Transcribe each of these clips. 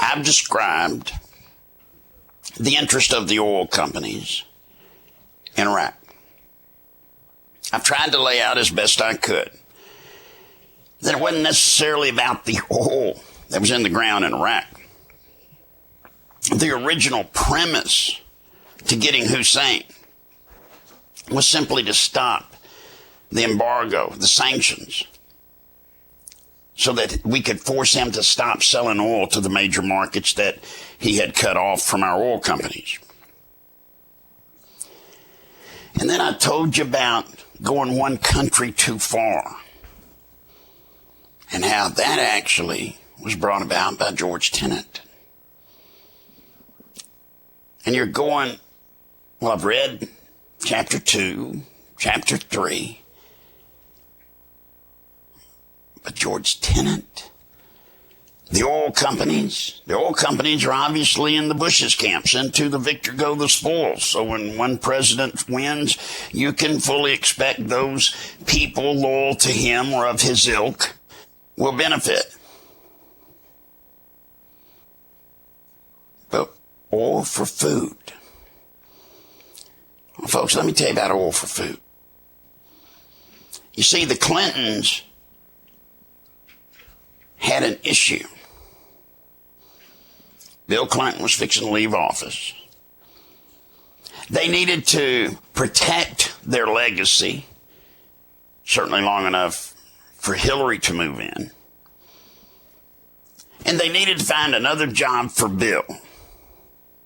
I've described the interest of the oil companies in Iraq. I've tried to lay out as best I could that it wasn't necessarily about the oil that was in the ground in Iraq. The original premise to getting Hussein was simply to stop the embargo, the sanctions, so that we could force him to stop selling oil to the major markets that he had cut off from our oil companies. And then I told you about going one country too far and how that actually was brought about by George Tenet. And you're going, well, I've read chapter 2, chapter 3, but George Tenet, the oil companies are obviously in the Bush's camps, into the victor go the spoils. So when one president wins, you can fully expect those people loyal to him or of his ilk will benefit. But oil for food. Well, folks, let me tell you about oil for food. You see, the Clintons had an issue. Bill Clinton was fixing to leave office. They needed to protect their legacy, certainly long enough for Hillary to move in. And they needed to find another job for Bill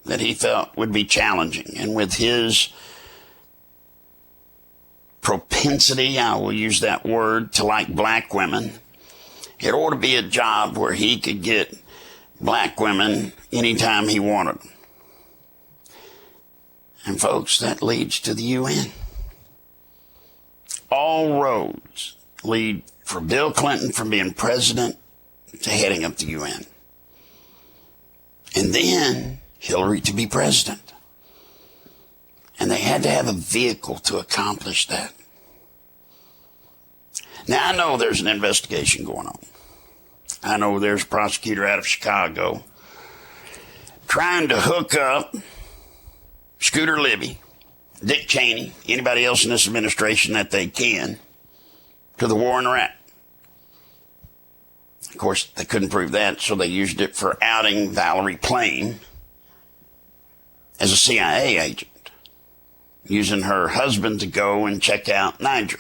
that he felt would be challenging. And with his propensity, I will use that word, to like black women, it ought to be a job where he could get black women anytime he wanted them. And folks, that leads to the UN. All roads lead for Bill Clinton from being president to heading up the UN. And then Hillary to be president. And they had to have a vehicle to accomplish that. Now, I know there's an investigation going on. I know there's a prosecutor out of Chicago trying to hook up Scooter Libby, Dick Cheney, anybody else in this administration that they can, to the war in Iraq. Of course, they couldn't prove that, so they used it for outing Valerie Plame as a CIA agent, using her husband to go and check out Niger.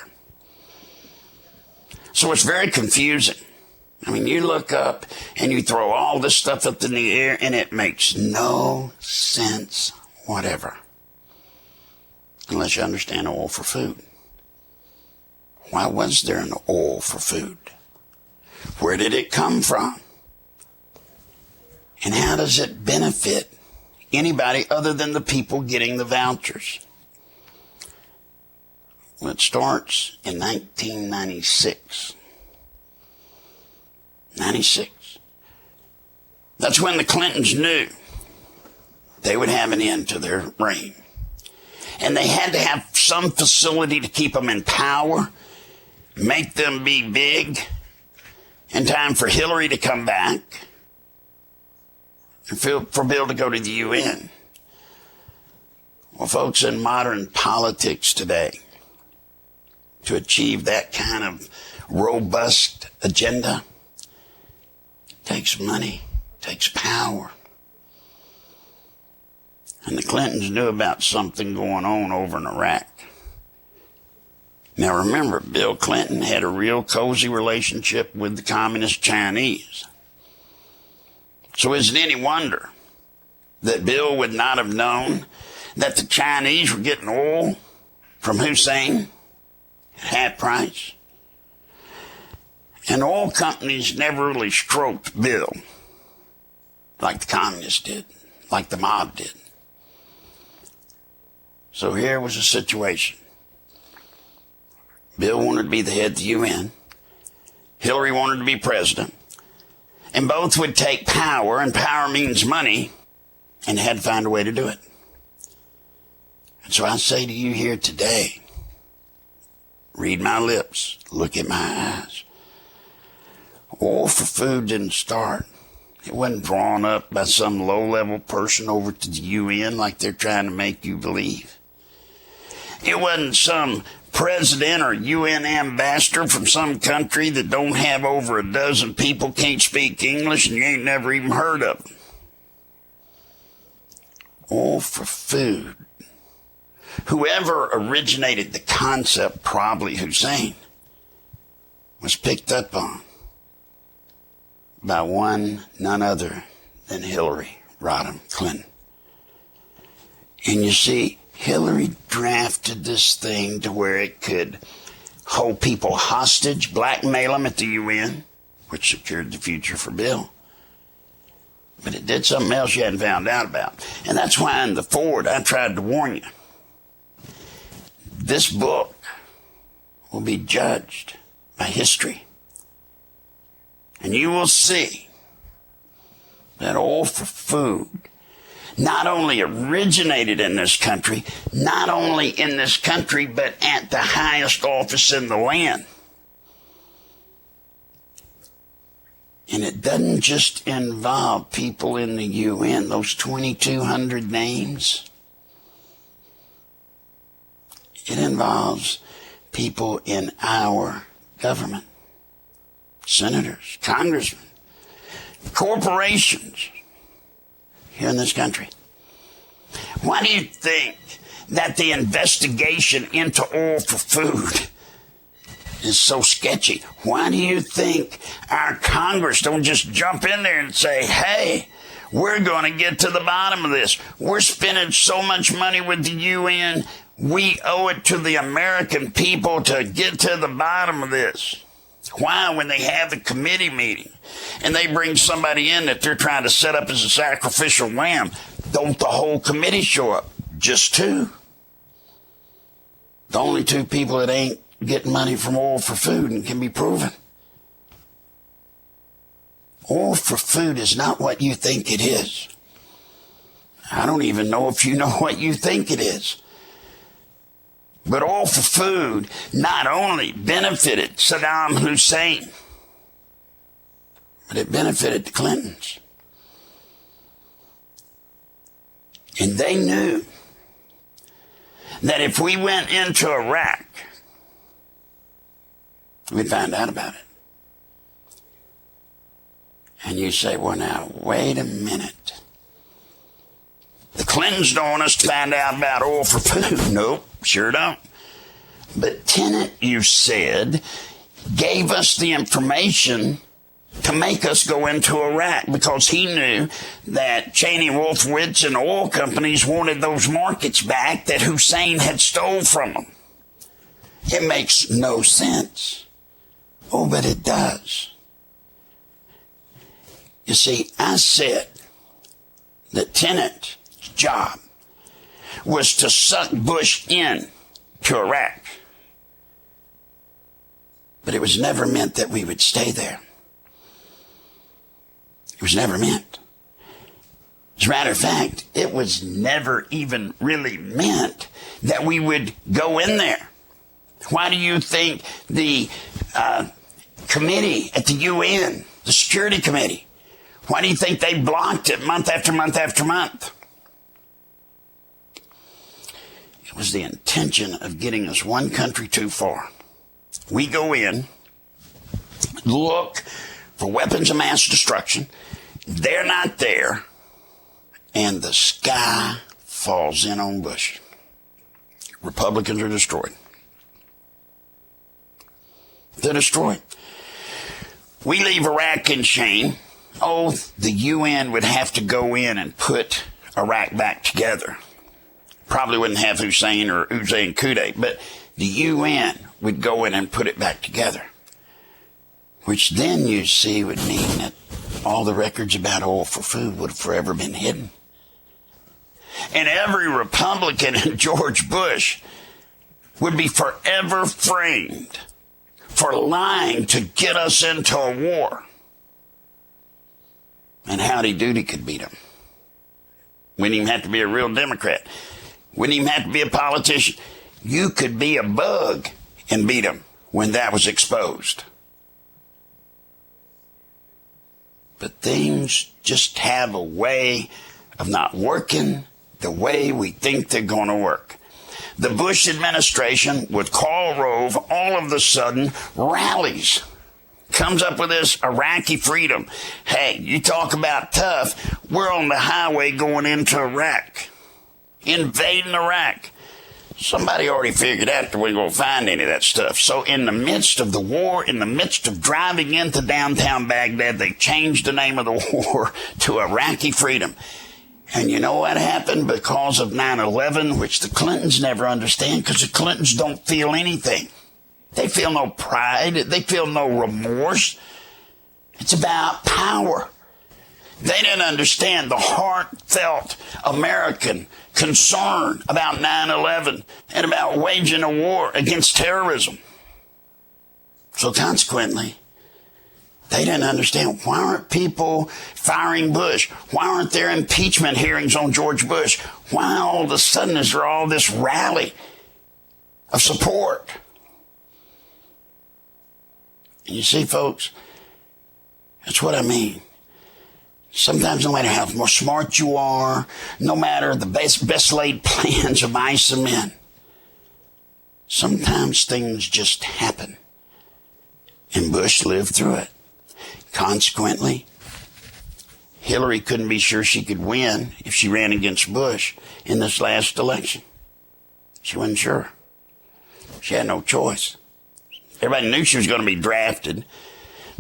So it's very confusing. I mean, you look up and you throw all this stuff up in the air and it makes no sense whatever. Unless you understand oil for food. Why was there an oil for food? Where did it come from? And how does it benefit anybody other than the people getting the vouchers? Well, it starts in 1996. 96. That's when the Clintons knew they would have an end to their reign. And they had to have some facility to keep them in power, make them be big, in time for Hillary to come back, and for Bill to go to the UN. Well, folks, in modern politics today, to achieve that kind of robust agenda, takes money, takes power. And the Clintons knew about something going on over in Iraq. Now remember, Bill Clinton had a real cozy relationship with the communist Chinese. So is it any wonder that Bill would not have known that the Chinese were getting oil from Hussein at half price? And oil companies never really stroked Bill like the communists did, like the mob did. So here was a situation. Bill wanted to be the head of the UN. Hillary wanted to be president. And both would take power, and power means money, and they had to find a way to do it. And so I say to you here today, read my lips, look at my eyes. Oil for food didn't start It wasn't drawn up by some low-level person over to the UN like they're trying to make you believe. It wasn't some president or UN ambassador from some country that don't have over a dozen people, can't speak English, and you ain't never even heard of them. All for food. Whoever originated the concept, probably Hussein, was picked up on by none other than Hillary Rodham Clinton. And you see, Hillary drafted this thing to where it could hold people hostage, blackmail them at the UN, which secured the future for Bill. But it did something else you hadn't found out about. And that's why in the forward I tried to warn you. This book will be judged by history. And you will see that all for food not only originated in this country, not only in this country, but at the highest office in the land. And it doesn't just involve people in the UN, those 2,200 names. It involves people in our government, senators, congressmen, corporations here in this country. Why do you think that the investigation into oil for food is so sketchy? Why do you think our Congress don't just jump in there and say, hey, we're going to get to the bottom of this. We're spending so much money with the UN, we owe it to the American people to get to the bottom of this. Why, when they have a committee meeting and they bring somebody in that they're trying to set up as a sacrificial lamb, don't the whole committee show up? Just two. The only two people that ain't getting money from oil for food and can be proven. Oil for food is not what you think it is. I don't even know if you know what you think it is. But oil for food not only benefited Saddam Hussein, but it benefited the Clintons. And they knew that if we went into Iraq, we'd find out about it. And you say, well, now, wait a minute. The Clintons don't want us to find out about oil for food. Nope, sure don't. But Tenet, you said, gave us the information to make us go into Iraq because he knew that Cheney, Wolfowitz, and oil companies wanted those markets back that Hussein had stole from them. It makes no sense. Oh, but it does. You see, I said that Tenet's job was to suck Bush in to Iraq. But it was never meant that we would stay there. It was never meant. As a matter of fact, it was never even really meant that we would go in there. Why do you think the committee at the UN, the Security Committee, why do you think they blocked it month after month after month? It was the intention of getting us one country too far. We go in, look for weapons of mass destruction. They're not there. And the sky falls in on Bush. Republicans are destroyed. They're destroyed. We leave Iraq in shame. Oh, the UN would have to go in and put Iraq back together. Probably wouldn't have Hussein or Uzair Qudai, but the UN would go in and put it back together. Which then you see would mean that all the records about oil for food would have forever been hidden. And every Republican and George Bush would be forever framed for lying to get us into a war. And Howdy Doody could beat him. Wouldn't even have to be a real Democrat. Wouldn't even have to be a politician. You could be a bug and beat him when that was exposed. But things just have a way of not working the way we think they're going to work. The Bush administration, with Karl Rove, all of a sudden rallies, comes up with this Iraqi freedom. Hey, you talk about tough. We're on the highway going into Iraq, invading Iraq. Somebody already figured out that we we're going to find any of that stuff. So in the midst of the war, in the midst of driving into downtown Baghdad, they changed the name of the war to Iraqi freedom. And you know what happened because of 9/11, which the Clintons never understand, because the Clintons don't feel anything. They feel no pride. They feel no remorse. It's about power. They didn't understand the heartfelt American concern about 9/11 and about waging a war against terrorism. So consequently, they didn't understand, why aren't people firing Bush? Why aren't there impeachment hearings on George Bush? Why all of a sudden is there all this rally of support? And you see, folks, that's what I mean. Sometimes no matter how more smart you are, no matter the best laid plans of mice and men, sometimes things just happen. And Bush lived through it. Consequently, Hillary couldn't be sure she could win if she ran against Bush in this last election. She wasn't sure. She had no choice. Everybody knew she was going to be drafted,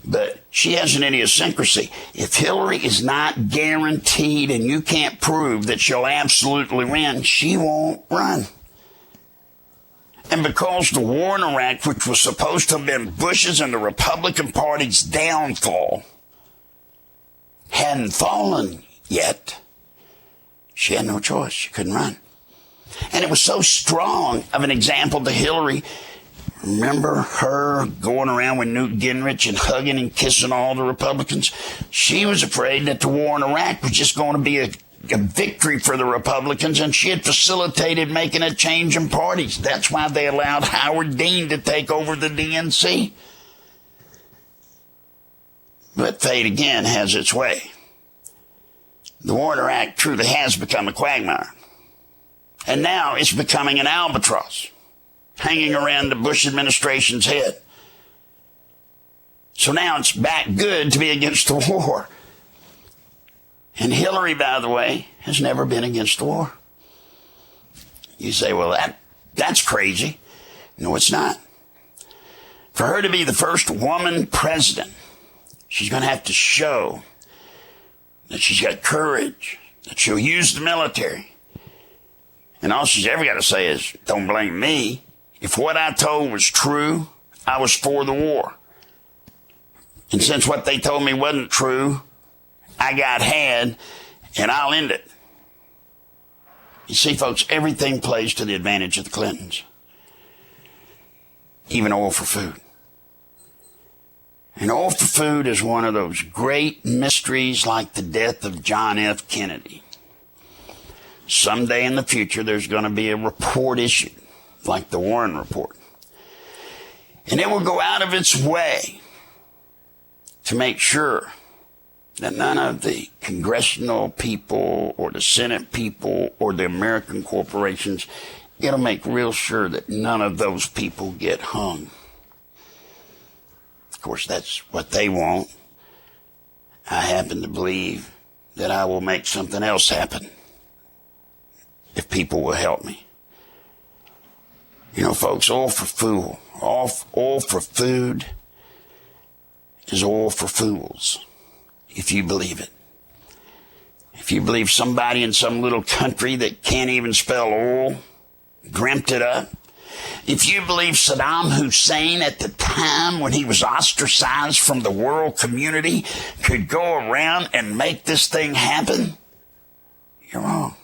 but she has an idiosyncrasy. If Hillary is not guaranteed and you can't prove that she'll absolutely win, she won't run. And because the war in Iraq, which was supposed to have been Bush's and the Republican Party's downfall, hadn't fallen yet, she had no choice. She couldn't run. And it was so strong of an example to Hillary. Remember her going around with Newt Gingrich and hugging and kissing all the Republicans? She was afraid that the war in Iraq was just going to be a victory for the Republicans, and she had facilitated making a change in parties. That's why they allowed Howard Dean to take over the DNC. But fate again has its way. The war in Iraq truly has become a quagmire. And now it's becoming an albatross hanging around the Bush administration's head. So now it's back good to be against the war. And Hillary, by the way, has never been against the war. You say, well, that's crazy. No, it's not. For her to be the first woman president, she's going to have to show that she's got courage, that she'll use the military. And all she's ever got to say is, don't blame me. If what I told was true, I was for the war. And since what they told me wasn't true, I got had, and I'll end it. You see, folks, everything plays to the advantage of the Clintons. Even oil for food. And oil for food is one of those great mysteries like the death of John F. Kennedy. Someday in the future, there's going to be a report issued, like the Warren report. And it will go out of its way to make sure that none of the congressional people or the Senate people or the American corporations, it'll make real sure that none of those people get hung. Of course, that's what they want. I happen to believe that I will make something else happen if people will help me. You know, folks, oil for food is oil for fools, if you believe it. If you believe somebody in some little country that can't even spell oil dreamt it up, if you believe Saddam Hussein at the time when he was ostracized from the world community could go around and make this thing happen, you're wrong.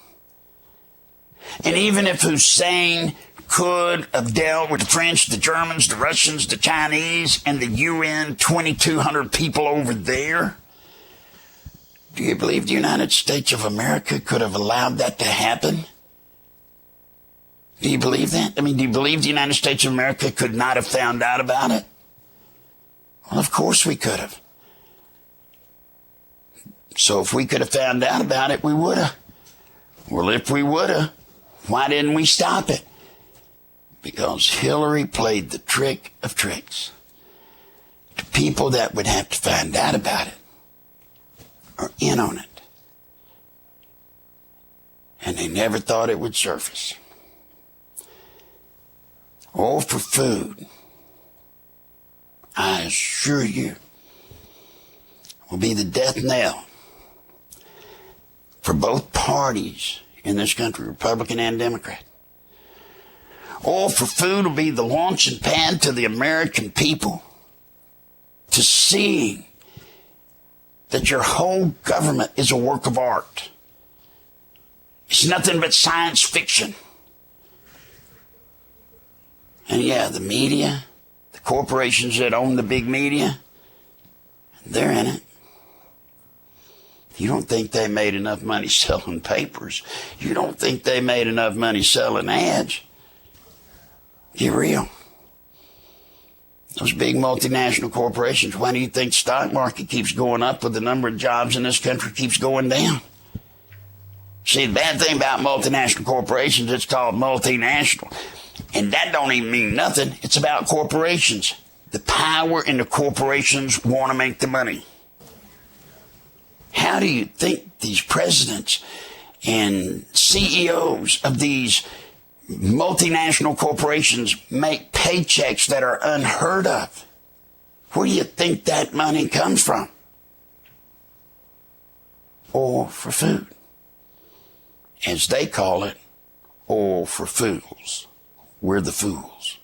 And even if Hussein could have dealt with the French, the Germans, the Russians, the Chinese, and the UN 2,200 people over there, do you believe the United States of America could have allowed that to happen? Do you believe that? I mean, do you believe the United States of America could not have found out about it? Well, of course we could have. So if we could have found out about it, we would have. Well, if we would have, why didn't we stop it? Because Hillary played the trick of tricks. The people that would have to find out about it are in on it. And they never thought it would surface. Oh, for food, I assure you, will be the death knell for both parties in this country, Republican and Democrat. Oil for food will be the launching pad to the American people to seeing that your whole government is a work of art. It's nothing but science fiction. And yeah, the media, the corporations that own the big media, they're in it. You don't think they made enough money selling papers. You don't think they made enough money selling ads. Get real. Those big multinational corporations, why do you think the stock market keeps going up with the number of jobs in this country keeps going down? See, the bad thing about multinational corporations, it's called multinational. And that don't even mean nothing. It's about corporations. The power in the corporations want to make the money. How do you think these presidents and CEOs of these multinational corporations make paychecks that are unheard of? Where do you think that money comes from? Oil for food. As they call it, oil for fools. We're the fools.